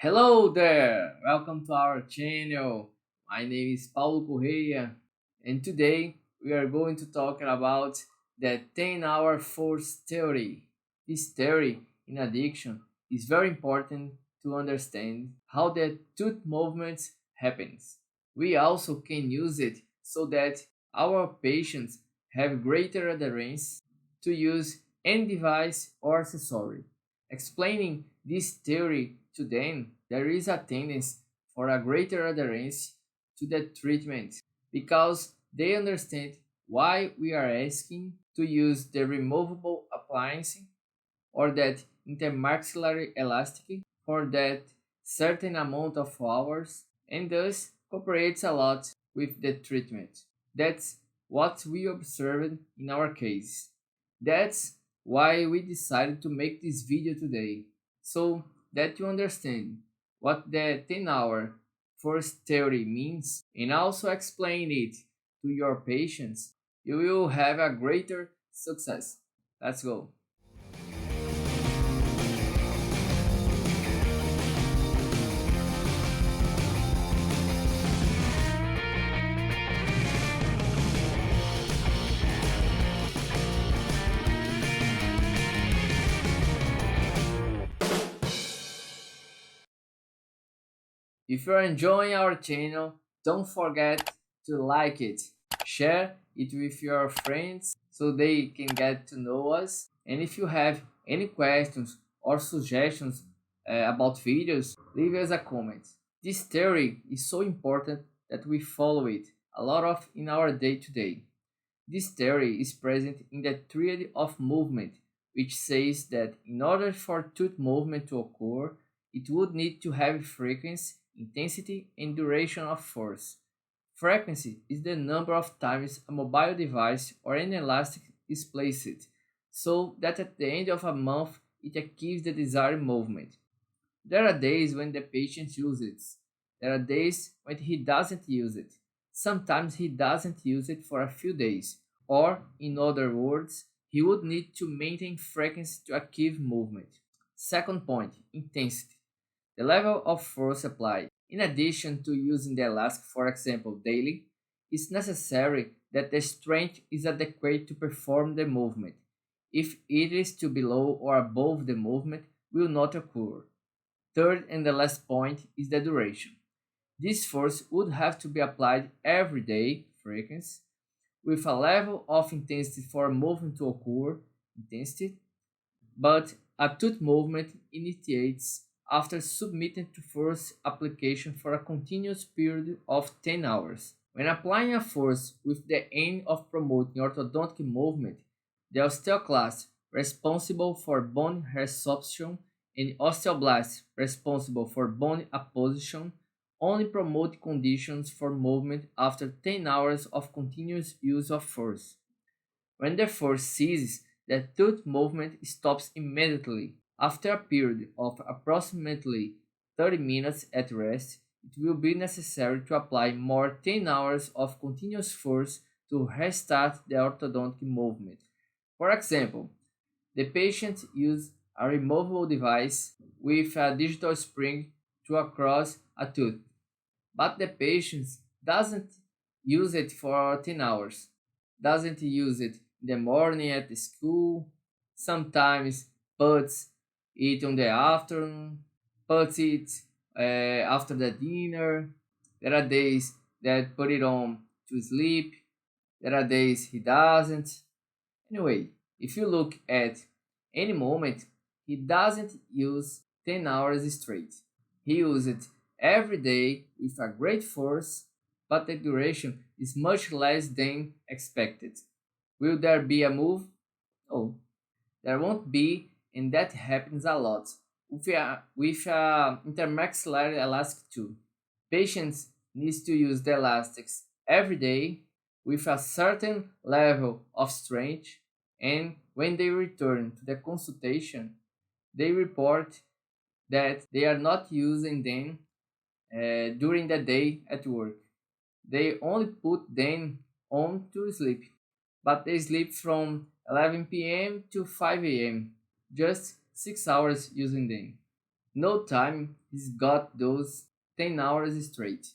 Hello there! Welcome to our channel. My name is Paulo Correia, and today we are going to talk about the 10-hour force theory. This theory in addiction is very important to understand how the tooth movements happens. We also can use it so that our patients have greater adherence to use any device or accessory. Explaining this theory to them, there is a tendency for a greater adherence to the treatment because they understand why we are asking to use the removable appliance or that intermaxillary elastic for that certain amount of hours and thus cooperates a lot with the treatment. That's what we observed in our case. That's why we decided to make this video today, so that you understand what the 10-hour force theory means and also explain it to your patients. You will have a greater success. Let's go. If you're enjoying our channel, don't forget to like it, share it with your friends so they can get to know us. And if you have any questions or suggestions about videos, leave us a comment. This theory is so important that we follow it a lot of in our day to day. This theory is present in the triad of movement, which says that in order for tooth movement to occur, it would need to have frequency, intensity, and duration of force. Frequency is the number of times a mobile device or an elastic is placed, so that at the end of a month it achieves the desired movement. There are days when the patient uses it. There are days when he doesn't use it. Sometimes he doesn't use it for a few days, or, in other words, he would need to maintain frequency to achieve movement. Second point, intensity. The level of force applied. In addition to using the elastic, for example, daily, it's necessary that the strength is adequate to perform the movement. If it is too below or above, the movement will not occur. Third and the last point is the duration. This force would have to be applied every day, frequency, with a level of intensity for a movement to occur, intensity, but a tooth movement initiates after submitting to force application for a continuous period of 10 hours. When applying a force with the aim of promoting orthodontic movement, the osteoclast responsible for bone resorption and osteoblast responsible for bone apposition only promote conditions for movement after 10 hours of continuous use of force. When the force ceases, the tooth movement stops immediately. After a period of approximately 30 minutes at rest, it will be necessary to apply more 10 hours of continuous force to restart the orthodontic movement. For example, the patient uses a removable device with a digital spring to across a tooth, but the patient doesn't use it for 10 hours, doesn't use it in the morning at the school, sometimes puts it on the afternoon, puts it after the dinner. There are days that put it on to sleep, there are days he doesn't. Anyway, if you look at any moment, he doesn't use 10 hours straight. He uses it every day with a great force, but the duration is much less than expected. Will there be a move? No, there won't be, and that happens a lot with intermaxillary elastic too. Patients need to use the elastics every day with a certain level of strength, and when they return to the consultation, they report that they are not using them during the day at work. They only put them on to sleep, but they sleep from 11 p.m. to 5 a.m., just 6 hours using them. no time he's got those 10 hours straight.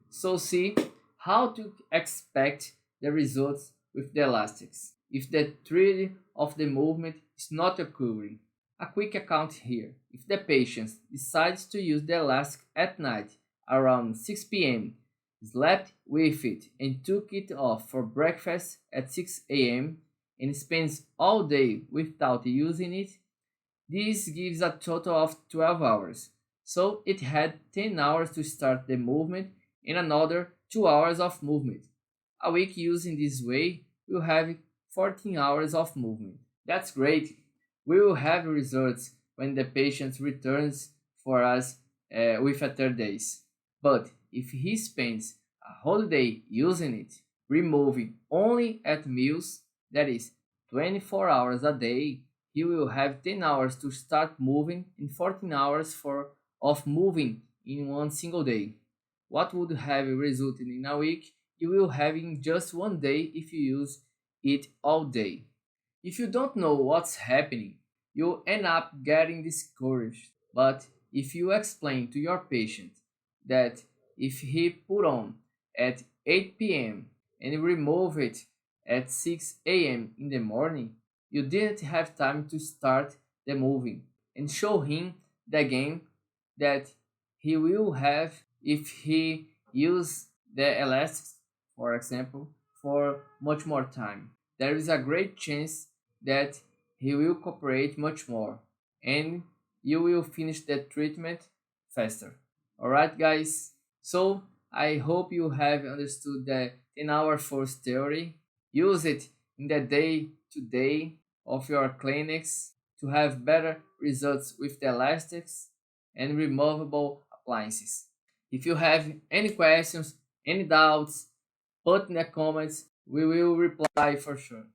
So see how to expect the results with the elastics if the thread of the movement is not occurring. A quick account here. If the patient decides to use the elastic at night around 6 p.m., slept with it and took it off for breakfast at 6 a.m., and spends all day without using it, this gives a total of 12 hours. So it had 10 hours to start the movement and another 2 hours of movement. A week using this way will have 14 hours of movement. That's great. We will have results when the patient returns for us with a third days. But if he spends a whole day using it, removing only at meals, that is 24 hours a day, he will have 10 hours to start moving and 14 hours of moving in one single day. What would have resulted in a week, you will have in just one day if you use it all day. If you don't know what's happening, you'll end up getting discouraged. But if you explain to your patient that if he put on at 8 p.m. and remove it at 6 a.m. in the morning, you didn't have time to start the moving and show him the gain that he will have if he use the elastics, for example, for much more time. There is a great chance that he will cooperate much more and you will finish the treatment faster. Alright guys, so I hope you have understood the 10-hour force theory. Use it in the day to day of your clinics to have better results with the elastics and removable appliances. If you have any questions, any doubts, put in the comments. We will reply for sure.